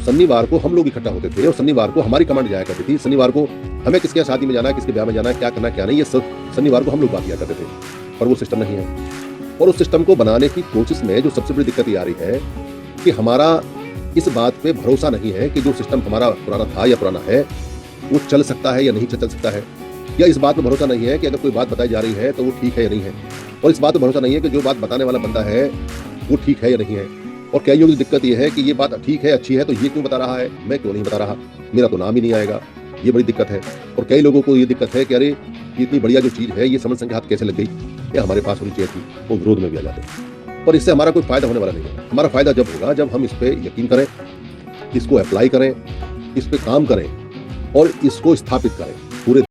शनिवार को हम लोग इकट्ठा होते थे और शनिवार को हमारी कमांड जाया करती थी। शनिवार को हमें किसके शादी में जाना है, किसके ब्याह में जाना है, क्या करना क्या नहीं, ये सब शनिवार को हम लोग बात किया करते थे। पर वो सिस्टम नहीं है। और उस सिस्टम को बनाने की कोशिश में जो सबसे बड़ी दिक्कत ये आ रही है कि हमारा इस बात पे भरोसा नहीं है कि जो सिस्टम हमारा पुराना था या पुराना है वो चल सकता है या नहीं चल सकता है, या इस बात पर भरोसा नहीं है कि अगर कोई बात बताई जा रही है तो वो ठीक है या नहीं है, और इस बात पर भरोसा नहीं है कि जो बात बताने वाला बंदा है वो ठीक है या नहीं है। और कईयों की दिक्कत ये है कि ये बात ठीक है, अच्छी है, तो ये क्यों बता रहा है, मैं क्यों नहीं बता रहा, मेरा तो नाम ही नहीं आएगा, ये बड़ी दिक्कत है। और कई लोगों को ये दिक्कत है कि अरे ये इतनी बढ़िया जो चीज़ है ये समझ संग के हाथ कैसे लग गई, ये हमारे पास होनी चाहिए थी, वो विरोध में भी आ जाते हैं। पर इससे हमारा कोई फायदा होने वाला नहीं है। हमारा फायदा जब होगा जब हम इस पर यकीन करें, इसको अप्लाई करें, इस पर काम करें और इसको स्थापित करें पूरे।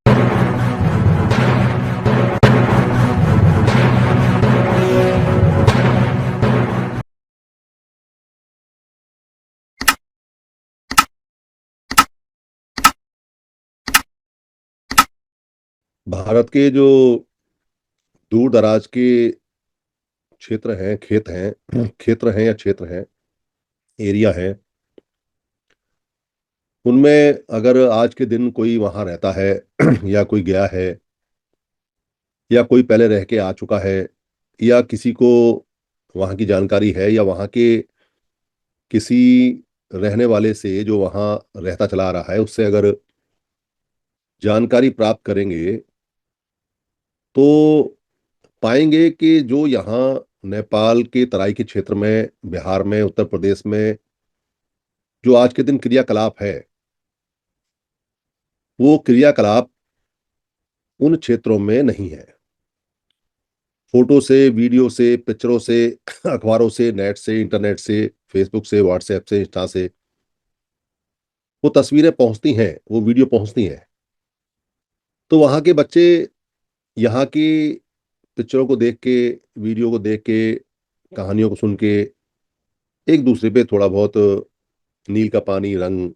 भारत के जो दूर दराज के क्षेत्र हैं, क्षेत्र हैं या क्षेत्र हैं, एरिया है, उनमें अगर आज के दिन कोई वहां रहता है या कोई गया है या कोई पहले रह के आ चुका है या किसी को वहां की जानकारी है या वहां के किसी रहने वाले से जो वहां रहता चला आ रहा है उससे अगर जानकारी प्राप्त करेंगे तो पाएंगे कि जो यहाँ नेपाल के तराई के क्षेत्र में, बिहार में, उत्तर प्रदेश में जो आज के दिन क्रियाकलाप है, वो क्रियाकलाप उन क्षेत्रों में नहीं है। फोटो से, वीडियो से, पिक्चरों से, अखबारों से, नेट से, इंटरनेट से, फेसबुक से, व्हाट्सएप से, इंस्टा से वो तस्वीरें पहुंचती हैं, वो वीडियो पहुंचती हैं। तो वहाँ के बच्चे यहाँ की पिक्चरों को देख के, वीडियो को देख के, कहानियों को सुन के एक दूसरे पे थोड़ा बहुत नील का पानी रंग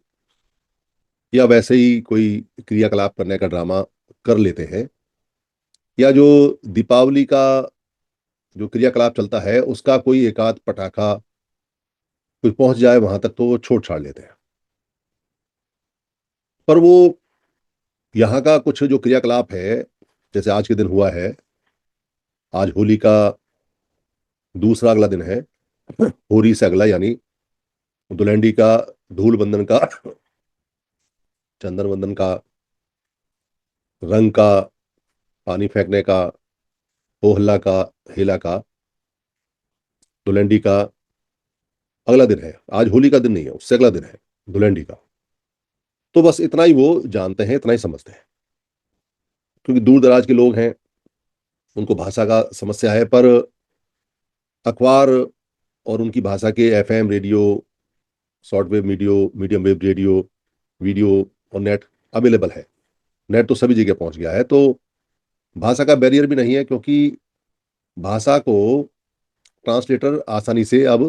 या वैसे ही कोई क्रियाकलाप करने का ड्रामा कर लेते हैं, या जो दीपावली का जो क्रियाकलाप चलता है उसका कोई एक आध पटाखा कोई पहुंच जाए वहां तक तो वो छोड़ छाड़ लेते हैं। पर वो यहाँ का कुछ जो क्रियाकलाप है, जैसे आज के दिन हुआ है, आज होली का दूसरा अगला दिन है, होली से अगला, यानी धुलंडी का, धूल बंधन का, चंदन वंदन का, रंग का, पानी फेंकने का, हो हल्ला का, हेला का, धुलंडी का अगला दिन है। आज होली का दिन नहीं है, उससे अगला दिन है धुलंडी का। तो बस इतना ही वो जानते हैं, इतना ही समझते हैं, क्योंकि दूर दराज के लोग हैं, उनको भाषा का समस्या है। पर अखबार और उनकी भाषा के FM radio, short wave video, medium wave radio, video और नेट अवेलेबल है। नेट तो सभी जगह पहुंच गया है, तो भाषा का बैरियर भी नहीं है, क्योंकि भाषा को ट्रांसलेटर आसानी से अब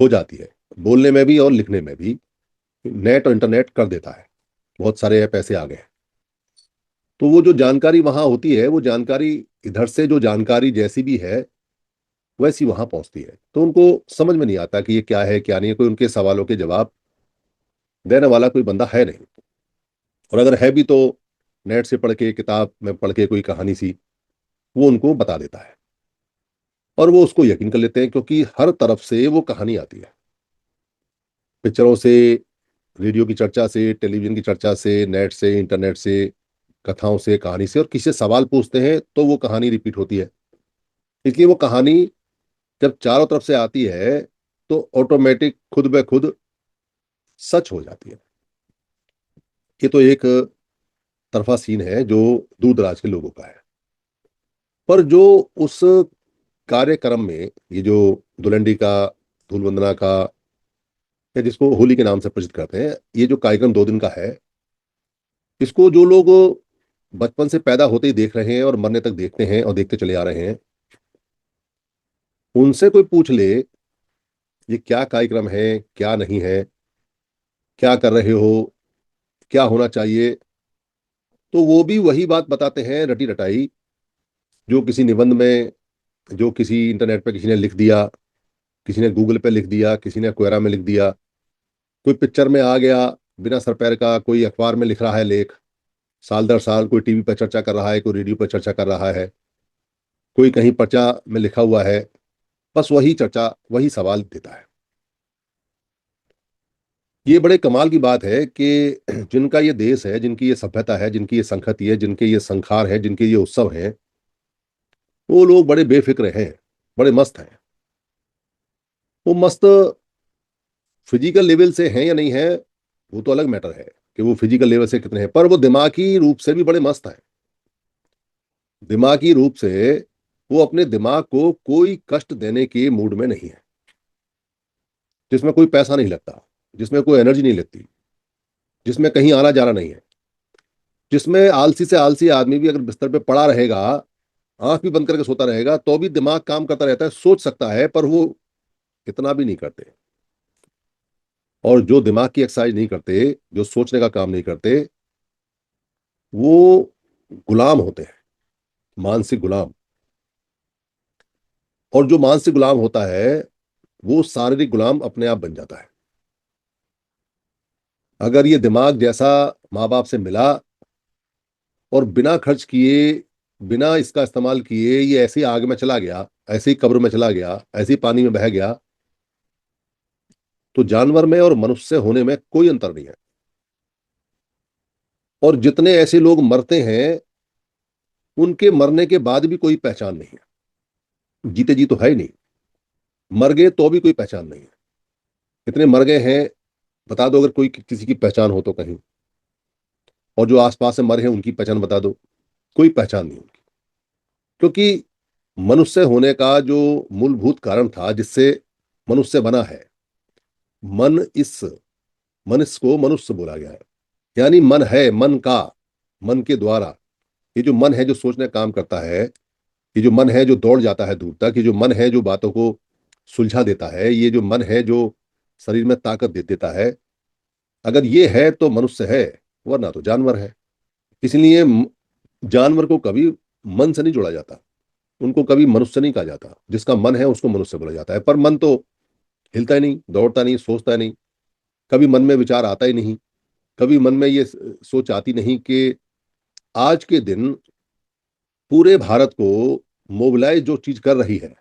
हो जाती है, बोलने में भी और लिखने में भी नेट और इंटरनेट कर देता है। बहुत सारे ऐप ऐसे आ गए हैं। तो वो जो जानकारी वहां होती है, वो जानकारी इधर से जो जानकारी जैसी भी है वैसी वहां पहुंचती है, तो उनको समझ में नहीं आता कि ये क्या है क्या नहीं है। कोई उनके सवालों के जवाब देने वाला कोई बंदा है नहीं, और अगर है भी तो नेट से पढ़ के, किताब में पढ़ के कोई कहानी सी वो उनको बता देता है, और वो उसको यकीन कर लेते हैं, क्योंकि हर तरफ से वो कहानी आती है, पिक्चरों से, रेडियो की चर्चा से, टेलीविजन की चर्चा से, नेट से, इंटरनेट से, कथाओं से, कहानी से, और किसी से सवाल पूछते हैं तो वो कहानी रिपीट होती है। इसलिए वो कहानी जब चारों तरफ से आती है तो ऑटोमेटिक खुद ब खुद सच हो जाती है। ये तो एक तरफा सीन है जो दूर दराज के लोगों का है। पर जो उस कार्यक्रम में, ये जो धुलंडी का, धूल वंदना का, या जिसको होली के नाम से परिचित करते हैं, ये जो कार्यक्रम 2 दिन का है, इसको जो लोग बचपन से पैदा होते ही देख रहे हैं और मरने तक देखते हैं और देखते चले आ रहे हैं, उनसे कोई पूछ ले ये क्या कार्यक्रम है, क्या नहीं है, क्या कर रहे हो, क्या होना चाहिए, तो वो भी वही बात बताते हैं रटी रटाई, जो किसी निबंध में, जो किसी इंटरनेट पे किसी ने लिख दिया, किसी ने गूगल पे लिख दिया, किसी ने कोयरा में लिख दिया, कोई पिक्चर में आ गया बिना सर पैर का, कोई अखबार में लिख रहा है लेख, साल दर साल कोई टीवी पर चर्चा कर रहा है, कोई रेडियो पर चर्चा कर रहा है, कोई कहीं पर्चा में लिखा हुआ है, बस वही चर्चा वही सवाल देता है। ये बड़े कमाल की बात है कि जिनका ये देश है, जिनकी ये सभ्यता है, जिनकी ये संस्कृति है, जिनके ये संखार है, जिनके ये उत्सव हैं, वो लोग बड़े बेफिक्र हैं, बड़े मस्त हैं। वो मस्त फिजिकल लेवल से हैं या नहीं है, वो तो अलग मैटर है कि वो फिजिकल लेवल से कितने हैं, पर वो दिमागी रूप से भी बड़े मस्त हैं। दिमागी रूप से वो अपने दिमाग को कोई कष्ट देने के मूड में नहीं है, जिसमें कोई पैसा नहीं लगता, जिसमें कोई एनर्जी नहीं लगती, जिसमें कहीं आना जाना नहीं है, जिसमें आलसी से आलसी आदमी भी अगर बिस्तर पे पड़ा रहेगा, आंख भी बंद करके सोता रहेगा, तो भी दिमाग काम करता रहता है, सोच सकता है, पर वो इतना भी नहीं करते। और जो दिमाग की एक्सरसाइज नहीं करते, जो सोचने का काम नहीं करते, वो गुलाम होते हैं, मानसिक गुलाम। और जो मानसिक गुलाम होता है, वो शारीरिक गुलाम अपने आप बन जाता है। अगर ये दिमाग जैसा माँ बाप से मिला और बिना खर्च किए, बिना इसका इस्तेमाल किए ये ऐसी आग में चला गया, ऐसे ही कब्र में चला गया, ऐसे ही पानी में बह गया, तो जानवर में और मनुष्य होने में कोई अंतर नहीं है। और जितने ऐसे लोग मरते हैं, उनके मरने के बाद भी कोई पहचान नहीं है। जीते जी तो है ही नहीं, मर गए तो भी कोई पहचान नहीं है। इतने मर गए हैं, बता दो अगर कोई किसी की पहचान हो तो कहीं। और जो आसपास से मरे हैं उनकी पहचान बता दो, कोई पहचान नहीं उनकी। क्योंकि मनुष्य होने का जो मूलभूत कारण था जिससे मनुष्य बना है, मन, इस मनुष्य को मनुष्य बोला गया है। यानी मन है, मन का, मन के द्वारा, ये जो मन है जो सोचने का काम करता है, ये जो मन है जो दौड़ जाता है दूर तक, ये जो मन है जो बातों को सुलझा देता है, ये जो मन है जो शरीर में ताकत दे देता है, अगर ये है तो मनुष्य है, वरना तो जानवर है। इसलिए जानवर को कभी मन से नहीं जोड़ा जाता, उनको कभी मनुष्य नहीं कहा जाता। जिसका मन है उसको मनुष्य बोला जाता है। पर मन तो हिलता ही नहीं, दौड़ता नहीं, सोचता नहीं, कभी मन में विचार आता ही नहीं, कभी मन में ये सोच आती नहीं कि आज के दिन पूरे भारत को मोबिलाइज जो चीज कर रही है,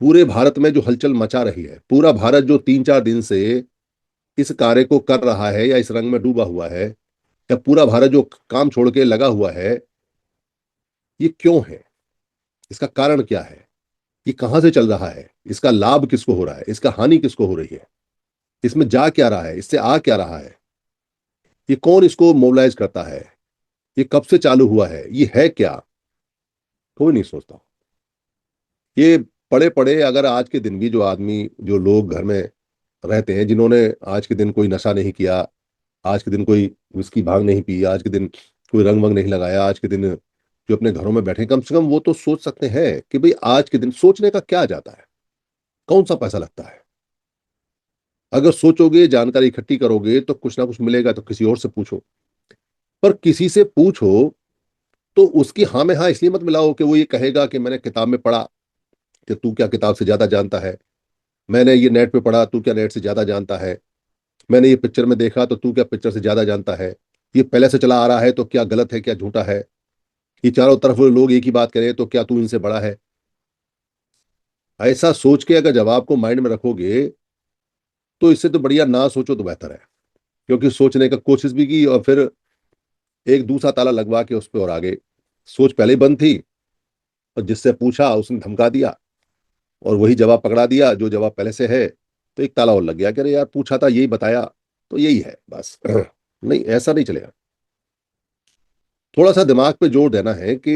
पूरे भारत में जो हलचल मचा रही है, पूरा भारत जो 3-4 दिन से इस कार्य को कर रहा है या इस रंग में डूबा हुआ है, या पूरा भारत जो काम छोड़ के लगा हुआ है, ये क्यों है? इसका कारण क्या है? ये कहां से चल रहा है? इसका लाभ किसको हो रहा है? इसका हानि किसको हो रही है? इसमें जा क्या रहा है? इससे आ क्या रहा है? ये कौन इसको मोबिलाइज करता है? ये कब से चालू हुआ है? ये है क्या? कोई नहीं सोचता। ये पड़े पड़े अगर आज के दिन भी जो आदमी, जो लोग घर में रहते हैं, जिन्होंने आज के दिन कोई नशा नहीं किया, आज के दिन कोई विस्की भांग नहीं पी, आज के दिन कोई रंग वंग नहीं लगाया, आज के दिन जो अपने घरों में बैठे, कम से कम वो तो सोच सकते हैं कि भाई आज के दिन सोचने का क्या जाता है, कौन सा पैसा लगता है। अगर सोचोगे, जानकारी इकट्ठी करोगे, तो कुछ ना कुछ मिलेगा, तो किसी और से पूछो। पर किसी से पूछो तो उसकी हाँ में हाँ इसलिए मत मिलाओ कि वो ये कहेगा कि मैंने किताब में पढ़ा, कि तू क्या किताब से ज्यादा जानता है, मैंने ये नेट पे पढ़ा, तू क्या नेट से ज्यादा जानता है, मैंने ये पिक्चर में देखा तो तू क्या पिक्चर से ज्यादा जानता है, ये पहले से चला आ रहा है तो क्या गलत है, क्या झूठा है, ये चारों तरफ लोग एक ही बात करें तो क्या तू इनसे बड़ा है। ऐसा सोच के अगर जवाब को माइंड में रखोगे, तो इससे तो बढ़िया ना सोचो तो बेहतर है। क्योंकि सोचने का कोशिश भी की और फिर एक दूसरा ताला लगवा के उस पर और आगे, सोच पहले ही बंद थी, और जिससे पूछा उसने धमका दिया और वही जवाब पकड़ा दिया जो जवाब पहले से है, तो एक ताला और लग गया कि अरे यार पूछा था यही बताया, तो यही है बस। नहीं, ऐसा नहीं चलेगा। थोड़ा सा दिमाग पे जोर देना है कि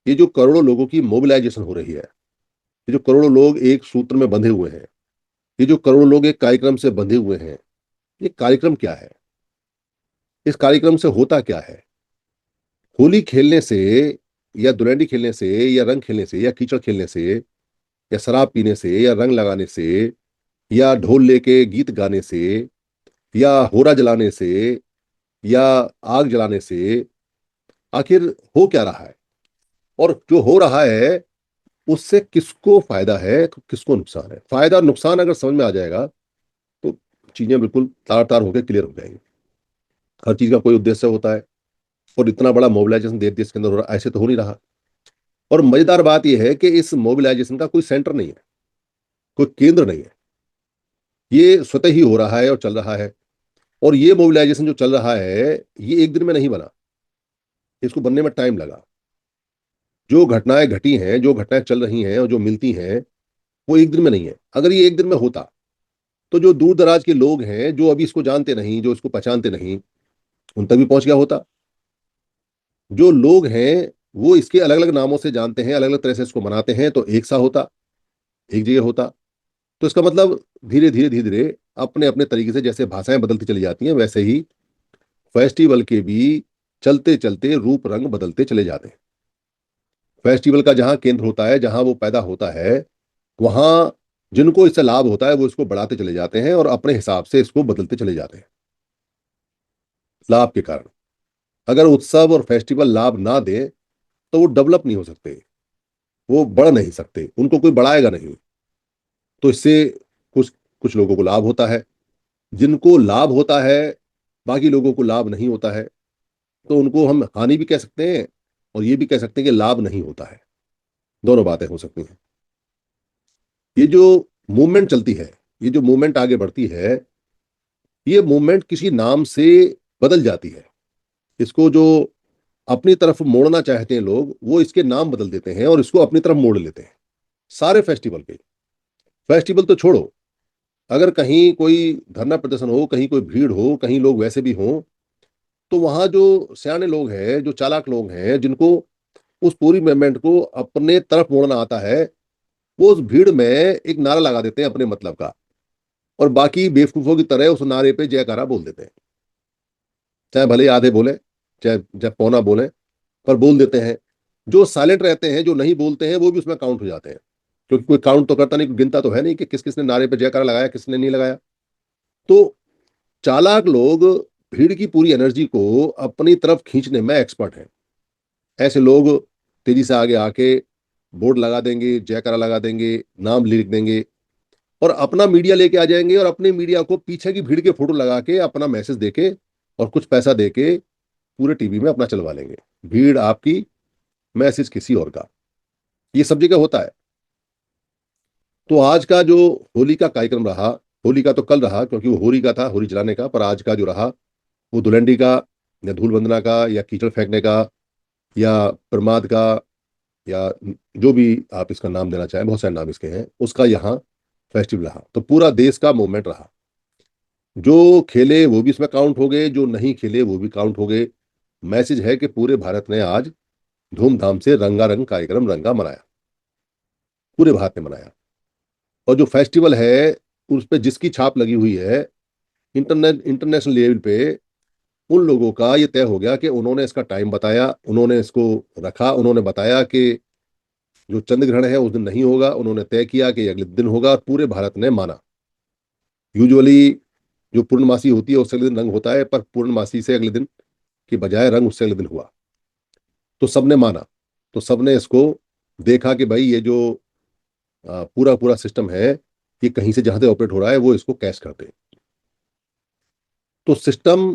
ये जो करोड़ों लोगों की मोबिलाइजेशन हो रही है, ये जो करोड़ों लोग एक सूत्र में बंधे हुए हैं, ये जो करोड़ों लोग एक कार्यक्रम से बंधे हुए हैं, ये कार्यक्रम क्या है? इस कार्यक्रम से होता क्या है? होली खेलने से, या धुलंडी खेलने से, या रंग खेलने से, या कीचड़ खेलने से, या शराब पीने से, या रंग लगाने से, या ढोल लेके गीत गाने से, या होरा जलाने से, या आग जलाने से आखिर हो क्या रहा है? और जो हो रहा है उससे किसको फायदा है, किसको नुकसान है? फायदा और नुकसान अगर समझ में आ जाएगा, तो चीजें बिल्कुल तार तार होकर क्लियर हो जाएंगी। हर चीज का कोई उद्देश्य होता है, और इतना बड़ा मोबिलाइजेशन देश देश के अंदर हो रहा है, ऐसे तो हो नहीं रहा। और मजेदार बात यह है कि इस मोबिलाइजेशन का कोई सेंटर नहीं है, कोई केंद्र नहीं है। ये स्वतः ही हो रहा है और चल रहा है। और ये मोबिलाइजेशन जो चल रहा है, ये एक दिन में नहीं बना, इसको बनने में टाइम लगा। जो घटनाएं घटी हैं, जो घटनाएं चल रही हैं और जो मिलती हैं, वो एक दिन में नहीं है। अगर ये एक दिन में होता तो जो दूर दराज के लोग हैं, जो अभी इसको जानते नहीं, जो इसको पहचानते नहीं, उन तक भी पहुंच गया होता। जो लोग हैं वो इसके अलग अलग नामों से जानते हैं, अलग अलग तरह से इसको मनाते हैं, तो एक सा होता, एक जगह होता। तो इसका मतलब धीरे धीरे धीरे धीरे अपने अपने तरीके से जैसे भाषाएं बदलती चली जाती हैं, वैसे ही फेस्टिवल के भी चलते चलते रूप रंग बदलते चले जाते हैं। फेस्टिवल का जहां केंद्र होता है, जहां वो पैदा होता है, वहां जिनको इससे लाभ होता है वो इसको बढ़ाते चले जाते हैं और अपने हिसाब से इसको बदलते चले जाते हैं लाभ के कारण। अगर उत्सव और फेस्टिवल लाभ ना दे तो वो डेवलप नहीं हो सकते, वो बढ़ नहीं सकते, उनको कोई बढ़ाएगा नहीं। तो इससे कुछ कुछ लोगों को लाभ होता है, जिनको लाभ होता है बाकी लोगों को लाभ नहीं होता है, तो उनको हम हानि भी कह सकते हैं और ये भी कह सकते हैं कि लाभ नहीं होता है। दोनों बातें हो सकती हैं। ये जो मूवमेंट चलती है, ये जो मूवमेंट आगे बढ़ती है, ये मूवमेंट किसी नाम से बदल जाती है। इसको जो अपनी तरफ मोड़ना चाहते हैं लोग, वो इसके नाम बदल देते हैं और इसको अपनी तरफ मोड़ लेते हैं। सारे फेस्टिवल पे, फेस्टिवल तो छोड़ो, अगर कहीं कोई धरना प्रदर्शन हो, कहीं कोई भीड़ हो, कहीं लोग वैसे भी हों, तो वहां जो सियाने लोग हैं, जो चालाक लोग हैं, जिनको उस पूरी मूवमेंट को अपने तरफ मोड़ना आता है, वो उस भीड़ में एक नारा लगा देते हैं अपने मतलब का, और बाकी बेवकूफों की तरह उस नारे पे जयकारा बोल देते हैं। चाहे भले ही आधे बोले, चाहे चाहे पौना बोले, पर बोल देते हैं। जो साइलेंट रहते हैं, जो नहीं बोलते हैं, वो भी उसमें काउंट हो जाते हैं, क्योंकि कोई काउंट तो करता नहीं, कोई गिनता तो है नहीं कि किस किसने नारे पे जयकारा लगाया, किसने नहीं लगाया। तो चालाक लोग भीड़ की पूरी एनर्जी को अपनी तरफ खींचने में एक्सपर्ट हैं। ऐसे लोग तेजी से आगे आके बोर्ड लगा देंगे, जयकारा लगा देंगे, नाम लिख देंगे, और अपना मीडिया लेके आ जाएंगे, और अपने मीडिया को पीछे की भीड़ के फोटो लगा के अपना मैसेज देके और कुछ पैसा देके पूरे टीवी में अपना चलवा लेंगे। भीड़ आपकी, मैसेज किसी और का। ये सब जगह होता है। तो आज का जो होली का कार्यक्रम रहा, होली का तो कल रहा क्योंकि वो होली का था, होली जलाने का, पर आज का जो रहा वो धुलंडी का, या धूल बंदना का, या कीचड़ फेंकने का, या प्रमाद का, या जो भी आप इसका नाम देना चाहें, बहुत सारे नाम इसके हैं, उसका यहाँ फेस्टिवल रहा। तो पूरा देश का मूवमेंट रहा। जो खेले वो भी इसमें काउंट हो गए, जो नहीं खेले वो भी काउंट हो गए। मैसेज है कि पूरे भारत ने आज धूमधाम से रंगारंग कार्यक्रम रंगा मनाया, पूरे भारत ने मनाया। और जो फेस्टिवल है उस पर जिसकी छाप लगी हुई है इंटरनेशनल लेवल पे, उन लोगों का ये तय हो गया कि उन्होंने इसका टाइम बताया, उन्होंने इसको रखा, उन्होंने बताया कि जो चंद्र ग्रहण है उस दिन नहीं होगा, उन्होंने तय किया कि अगले दिन होगा, और पूरे भारत ने माना। यूजुअली जो पूर्णमासी होती है उससे अगले दिन रंग होता है, पर पूर्णमासी से अगले दिन की बजाय रंग उससे अगले दिन हुआ। तो सबने माना, तो सबने इसको देखा कि भाई ये जो पूरा पूरा सिस्टम है, ये कहीं से जहां से ऑपरेट हो रहा है वो इसको कैश करते हैं। तो सिस्टम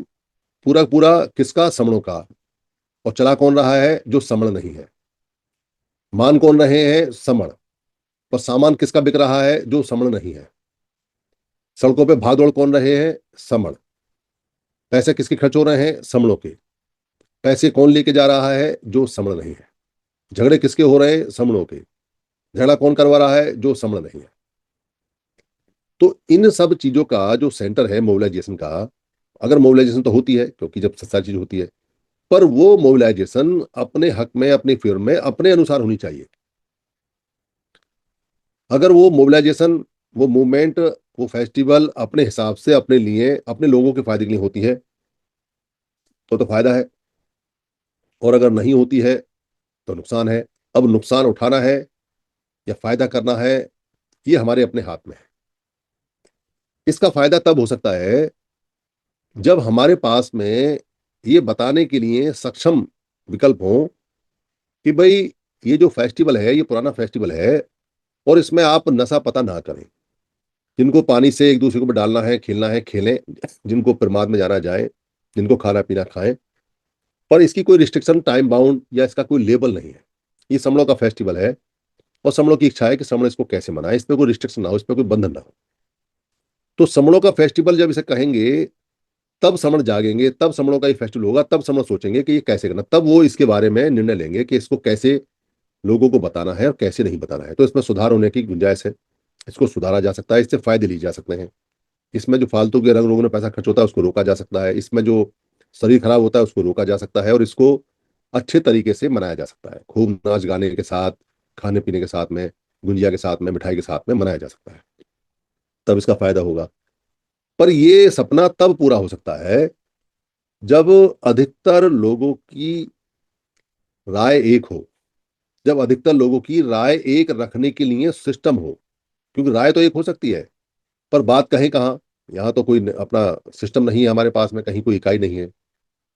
पूरा पूरा किसका? समणों का। और चला कौन रहा है? जो समण नहीं है। मान कौन रहे हैं? समण। पर सामान किसका बिक रहा है? जो समण नहीं है। सड़कों पे भागदौड़ कौन रहे हैं? समण। पैसे किसके खर्च हो रहे हैं? समणों के। पैसे कौन लेके जा रहा है? जो समण नहीं है। झगड़े किसके हो रहे हैं? समणों के। झगड़ा कौन करवा रहा है? जो समण नहीं है। तो इन सब चीजों का जो सेंटर है मोबिलाइजेशन का, अगर मोबिलाइजेशन तो होती है क्योंकि जब सारी चीज होती है, पर वो मोबिलाइजेशन अपने हक में, अपनी फेवर में, अपने अनुसार होनी चाहिए। अगर वो मोबिलाइजेशन, वो मूवमेंट, वो फेस्टिवल अपने हिसाब से, अपने लिए, अपने लोगों के फायदे के लिए होती है तो फायदा है, और अगर नहीं होती है तो नुकसान है। अब नुकसान उठाना है या फायदा करना है, ये हमारे अपने हाथ में है। इसका फायदा तब हो सकता है जब हमारे पास में ये बताने के लिए सक्षम विकल्प हो कि भाई ये जो फेस्टिवल है ये पुराना फेस्टिवल है, और इसमें आप नशा पता ना करें। जिनको पानी से एक दूसरे को डालना है, खेलना है खेलें, जिनको प्रमाद में जाना जाए, जिनको खाना पीना खाएं। पर इसकी कोई रिस्ट्रिक्शन, टाइम बाउंड या इसका कोई लेबल नहीं है। ये समड़ों का फेस्टिवल है और समड़ों की इच्छा है कि समड़ इसको कैसे मनाए, इस पर कोई रिस्ट्रिक्शन ना हो, इस पर कोई बंधन ना हो। तो समड़ों का फेस्टिवल जब इसे कहेंगे, तब समण जागेंगे, तब समणों का ये फेस्टिवल होगा, तब समण सोचेंगे कि ये कैसे करना, तब वो इसके बारे में निर्णय लेंगे कि इसको कैसे लोगों को बताना है और कैसे नहीं बताना है। तो इसमें सुधार होने की गुंजाइश है, इसको सुधारा जा सकता है, इससे फायदे लिए जा सकते हैं। इसमें जो फालतू के रंग रोगन में पैसा खर्च होता है उसको रोका जा सकता है, इसमें जो शरीर खराब होता है उसको रोका जा सकता है, और इसको अच्छे तरीके से मनाया जा सकता है, खूब नाच गाने के साथ, खाने पीने के साथ में, गुंजिया के साथ में, मिठाई के साथ में मनाया जा सकता है। तब इसका फायदा होगा। पर ये सपना तब पूरा हो सकता है जब अधिकतर लोगों की राय एक हो, जब अधिकतर लोगों की राय एक रखने के लिए सिस्टम हो। क्योंकि राय तो एक हो सकती है, पर बात कहें कहाँ, यहाँ तो कोई अपना सिस्टम नहीं है हमारे पास में, कहीं कोई इकाई नहीं है।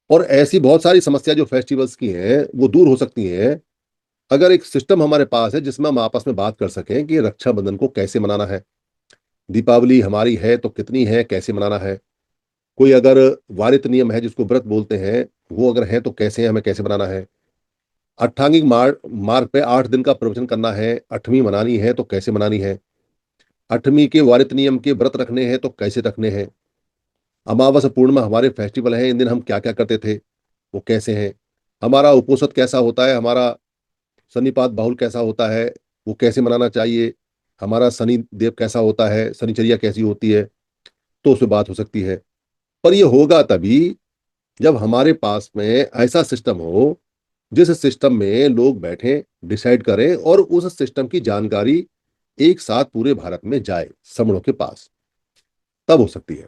और ऐसी बहुत सारी समस्या जो फेस्टिवल्स की हैं वो दूर हो सकती हैं अगर एक सिस्टम हमारे पास है जिसमें हम आपस में बात कर सकें कि रक्षाबंधन को कैसे मनाना है, दीपावली हमारी है तो कितनी है, कैसे मनाना है। कोई अगर वारित नियम है जिसको व्रत बोलते हैं, वो अगर है तो कैसे, हमें कैसे बनाना है। अट्ठांगिक मार्ग पे 8 दिन का प्रवचन करना है, अठवीं मनानी है तो कैसे मनानी है। अठवीं के वारित नियम के व्रत रखने हैं तो कैसे रखने हैं। अमावस पूर्णिमा हमारे फेस्टिवल हैं, इन दिन हम क्या क्या करते थे, वो कैसे हैं। हमारा उपोषद कैसा होता है, हमारा सन्निपात बाहुल कैसा होता है, वो कैसे मनाना चाहिए। हमारा शनि देव कैसा होता है, शनिचर्या कैसी होती है, तो उस पर बात हो सकती है। पर ये होगा तभी जब हमारे पास में ऐसा सिस्टम हो जिस सिस्टम में लोग बैठें, डिसाइड करें, और उस सिस्टम की जानकारी एक साथ पूरे भारत में जाए समूहों के पास, तब हो सकती है।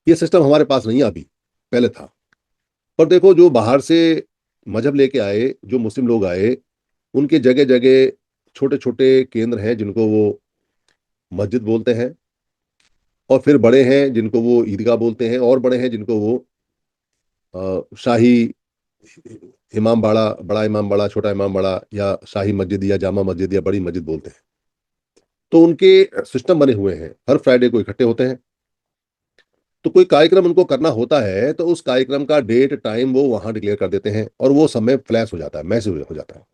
ये सिस्टम हमारे पास नहीं है अभी, पहले था। पर देखो, जो बाहर से मजहब लेके आए, जो मुस्लिम लोग आए, उनके जगह जगह छोटे छोटे केंद्र हैं जिनको वो मस्जिद बोलते हैं, और फिर बड़े हैं जिनको वो ईदगाह बोलते हैं, और बड़े हैं जिनको वो शाही इमाम बाड़ा, बड़ा इमाम बाड़ा, छोटा इमाम बाड़ा, या शाही मस्जिद या जामा मस्जिद या बड़ी मस्जिद बोलते हैं। तो उनके सिस्टम बने हुए हैं, हर फ्राइडे को इकट्ठे होते हैं। तो कोई कार्यक्रम उनको करना होता है तो उस कार्यक्रम का डेट टाइम वो वहां डिक्लेयर कर देते हैं, और वो समय फ्लैश हो जाता है, मैसेज हो जाता है।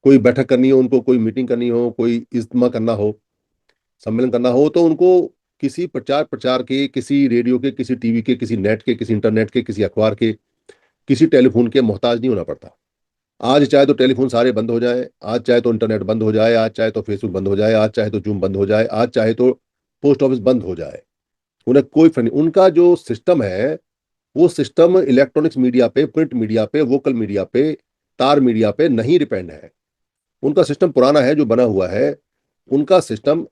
कोई बैठक करनी हो उनको, कोई मीटिंग करनी हो, कोई इज्तिमा करना हो, सम्मेलन करना हो, तो उनको किसी प्रचार प्रचार के, किसी रेडियो के, किसी टीवी के, किसी नेट के, किसी इंटरनेट के, किसी अखबार के, किसी टेलीफोन के मोहताज नहीं होना पड़ता। आज चाहे तो टेलीफोन सारे बंद हो जाए, आज चाहे तो इंटरनेट बंद हो जाए, आज चाहे तो फेसबुक बंद हो जाए, आज चाहे तो जूम बंद हो जाए, आज चाहे तो पोस्ट ऑफिस बंद हो जाए, उन्हें कोई फर्क नहीं। उनका जो सिस्टम है वो सिस्टम इलेक्ट्रॉनिक्स मीडिया पे, प्रिंट मीडिया पे, वोकल मीडिया पे, तार मीडिया पे नहीं डिपेंड है। उनका सिस्टम पुराना है जो बना हुआ है। उनका सिस्टम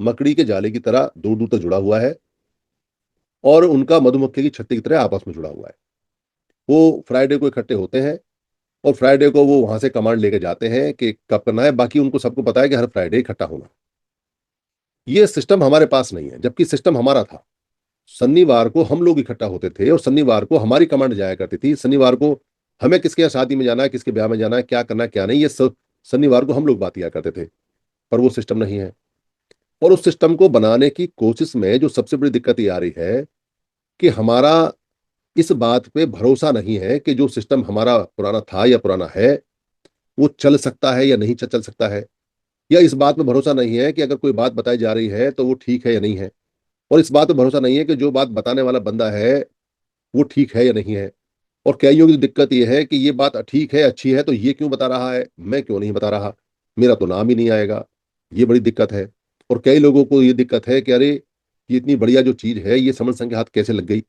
मकड़ी के जाले की तरह दूर दूर तक जुड़ा हुआ है, और उनका मधुमक्खी की छत्ती की तरह आपस में जुड़ा हुआ है। वो फ्राइडे को इकट्ठे होते हैं, और फ्राइडे को वो वहां से कमांड लेके जाते हैं कि कब करना है। बाकी उनको सबको पता है कि हर फ्राइडे इकट्ठा होना। ये सिस्टम हमारे पास नहीं है, जबकि सिस्टम हमारा था। शनिवार को हम लोग इकट्ठा होते थे, और शनिवार को हमारी कमांड जाया करती थी। शनिवार को हमें किसके यहाँ शादी में जाना है, किसके ब्याह में जाना है, क्या करना है क्या नहीं, ये सब शनिवार को हम लोग बात किया करते थे। पर वो सिस्टम नहीं है। और उस सिस्टम को बनाने की कोशिश में जो सबसे बड़ी दिक्कत ये आ रही है कि हमारा इस बात पे भरोसा नहीं है कि जो सिस्टम हमारा पुराना था या पुराना है वो चल सकता है या नहीं चल सकता है। या इस बात पे भरोसा नहीं है कि अगर कोई बात बताई जा रही है तो वो ठीक है या नहीं है। और इस बात पे भरोसा नहीं है कि जो बात बताने वाला बंदा है वो ठीक है या नहीं है। और कईयों की दिक्कत ये है कि ये बात ठीक है, अच्छी है, तो ये क्यों बता रहा है, मैं क्यों नहीं बता रहा, मेरा तो नाम ही नहीं आएगा। ये बड़ी दिक्कत है। और कई लोगों को ये दिक्कत है कि अरे, ये इतनी बढ़िया जो चीज है ये समझ संग के हाथ कैसे लग गई,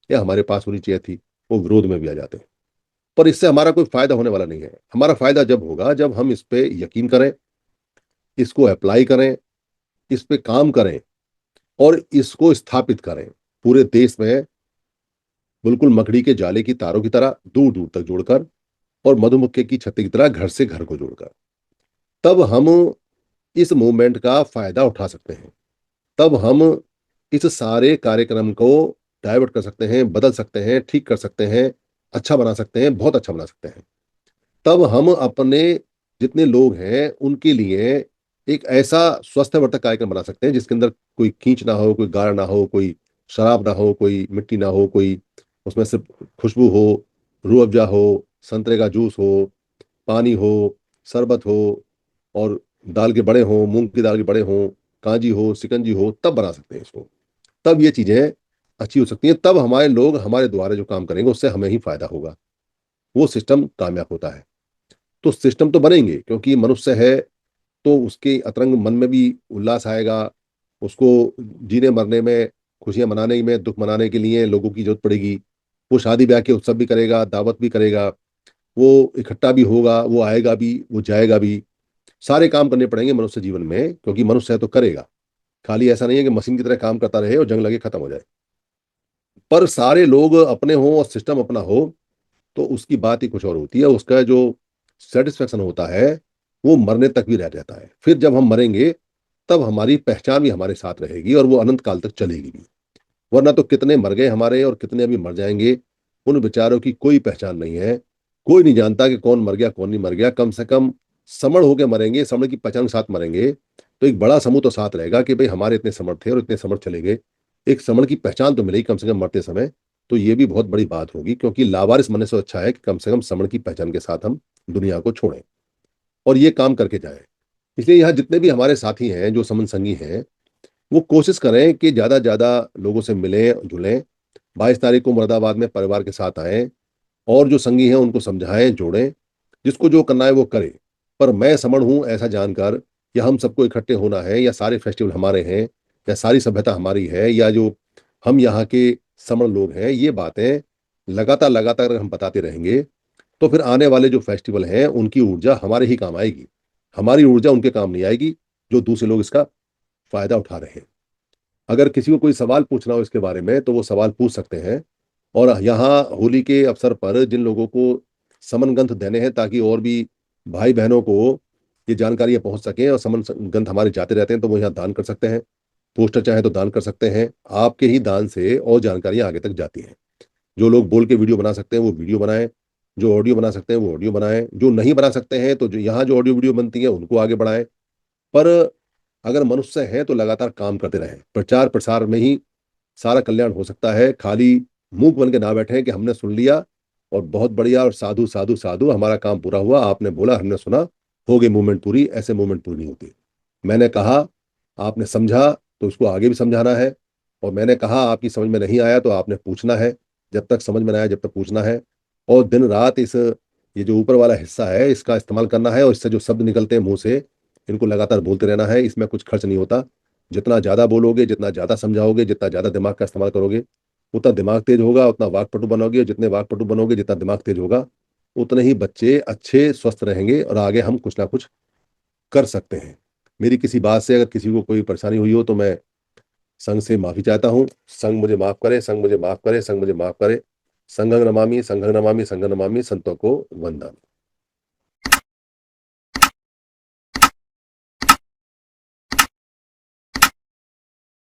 या हमारे पास होनी चाहिए थी। वो विरोध में भी आ जाते हैं। पर इससे हमारा कोई फायदा होने वाला नहीं है। हमारा फायदा जब होगा जब हम इस पे यकीन करें, इसको अप्लाई करें, इस पे काम करें, और इसको स्थापित करें पूरे देश में, बिल्कुल मकड़ी के जाले की तारों की तरह दूर दूर तक जोड़कर, और मधुमक्खी की छत्ती की तरह घर से घर को जोड़कर। तब हम इस मूवमेंट का फायदा उठा सकते हैं। तब हम इस सारे कार्यक्रम को डाइवर्ट कर सकते हैं, बदल सकते हैं, ठीक कर सकते हैं, अच्छा बना सकते हैं, बहुत अच्छा बना सकते हैं। तब हम अपने जितने लोग हैं उनके लिए एक ऐसा स्वस्थवर्धक कार्यक्रम बना सकते हैं जिसके अंदर कोई कीच ना हो, कोई गारा ना हो, कोई शराब ना हो, कोई मिट्टी ना हो, कोई उसमें सिर्फ खुशबू हो, रूह अफ़ज़ा हो, संतरे का जूस हो, पानी हो, शरबत हो और दाल के बड़े हों, मूँग की दाल के बड़े हों, कांजी हो, शिकंजी हो, तब बना सकते हैं इसको। तब ये चीज़ें अच्छी हो सकती हैं, तब हमारे लोग हमारे द्वारा जो काम करेंगे उससे हमें ही फ़ायदा होगा। वो सिस्टम कामयाब होता है। तो सिस्टम तो बनेंगे क्योंकि मनुष्य है, तो उसके अतरंग मन में भी उल्लास आएगा, उसको जीने-मरने में, खुशियाँ मनाने में, दुःख मनाने के लिए लोगों की ज़रूरत पड़ेगी। वो शादी-ब्याह के उत्सव भी करेगा, दावत भी करेगा, वो इकट्ठा भी होगा, वो आएगा भी, वो जाएगा भी। सारे काम करने पड़ेंगे मनुष्य जीवन में क्योंकि मनुष्य है तो करेगा। खाली ऐसा नहीं है कि मशीन की तरह काम करता रहे और जंग लगे खत्म हो जाए। पर सारे लोग अपने हों और सिस्टम अपना हो, तो उसकी बात ही कुछ और होती है। उसका जो सैटिस्फैक्शन होता है, वो मरने तक भी रह जाता है। फिर जब हम मरेंगे, तब हमारी पहचान भी हमारे साथ रहेगी और वो अनंत काल तक चलेगी भी। वरना तो कितने मर गए हमारे और कितने अभी मर जाएँगे, उन बेचारों की कोई पहचान नहीं है। कोई नहीं जानता कि कौन मर गया, कौन नहीं मर गया। कम से कम समड़ होके मरेंगे, समड़ की पहचान के साथ मरेंगे, तो एक बड़ा समूह तो साथ रहेगा कि भई हमारे इतने समड़ थे और इतने समड़ चले गए। एक समड़ की पहचान तो मिलेगी कम से कम मरते समय, तो ये भी बहुत बड़ी बात होगी क्योंकि लावारिस मरने से अच्छा है कि कम से कम समड़ की पहचान के साथ हम दुनिया को छोड़ें और ये काम करके जाएँ। इसलिए यहाँ जितने भी हमारे साथी हैं, जो समन संगी हैं, वो कोशिश करें कि ज़्यादा से ज़्यादा लोगों से मिलें, जुलें। 22 तारीख को मुरादाबाद में परिवार के साथ आएँ और जो संगी हैं उनको समझाएँ, जोड़ें। जिसको जो करना है वो करे। पर मैं समण हूँ ऐसा जानकर या हम सबको इकट्ठे होना है या सारे फेस्टिवल हमारे हैं या सारी सभ्यता हमारी है या जो हम यहाँ के समण लोग हैं, ये बातें लगातार अगर हम बताते रहेंगे, तो फिर आने वाले जो फेस्टिवल हैं, उनकी ऊर्जा हमारे ही काम आएगी। हमारी ऊर्जा उनके काम नहीं आएगी, जो दूसरे लोग इसका फ़ायदा उठा रहे हैं। अगर किसी को कोई सवाल पूछना हो इसके बारे में, तो वो सवाल पूछ सकते हैं और यहाँ होली के अवसर पर जिन लोगों को समन ग्रंथ देने हैं ताकि और भी भाई-बहनों को ये जानकारियाँ पहुँच सकें और समन स ग्रंथ हमारे जाते रहते हैं, तो वो यहाँ दान कर सकते हैं। पोस्टर चाहे तो दान कर सकते हैं। आपके ही दान से और जानकारियाँ आगे तक जाती हैं। जो लोग बोल के वीडियो बना सकते हैं, वो वीडियो बनाएँ। जो ऑडियो बना सकते हैं, वो ऑडियो बनाएँ। जो नहीं बना सकते हैं, तो जो यहाँ जो ऑडियो वीडियो बनती है, उनको आगे बढ़ाएँ। पर अगर मनुष्य हैं, तो लगातार काम करते रहें। प्रचार-प्रसार में ही सारा कल्याण हो सकता है। खाली मूक बन के ना बैठें कि हमने सुन लिया और बहुत बढ़िया और साधु, साधु, साधु हमारा काम पूरा हुआ, आपने बोला, हमने सुना, हो गई मूवमेंट पूरी, ऐसे मूवमेंट पूरी नहीं होती। मैंने कहा, आपने समझा, तो उसको आगे भी समझाना है और मैंने कहा, आपकी समझ में नहीं आया, तो आपने पूछना है। जब तक समझ में ना आए, जब तक पूछना है और दिन-रात ये जो ऊपर वाला हिस्सा है, इसका इस्तेमाल करना है और इससे जो शब्द निकलते हैं मुँह से, इनको लगातार बोलते रहना है। इसमें कुछ खर्च नहीं होता। जितना ज़्यादा बोलोगे, जितना ज़्यादा समझाओगे, जितना ज़्यादा दिमाग का इस्तेमाल करोगे, उतना दिमाग तेज होगा, उतना वाक्पटु बनोगे और जितने वाक्पटु बनोगे, जितना दिमाग तेज होगा, उतने ही बच्चे अच्छे स्वस्थ रहेंगे और आगे हम कुछ ना कुछ कर सकते हैं। मेरी किसी बात से अगर किसी को कोई परेशानी हुई हो तो मैं संघ से माफ़ी चाहता हूँ। संघ मुझे माफ़ करे, संघ मुझे माफ़ करे, संघ मुझे माफ़ करे। संघं नमामि, संघं नमामि, संघं नमामि, संतों को वंदन।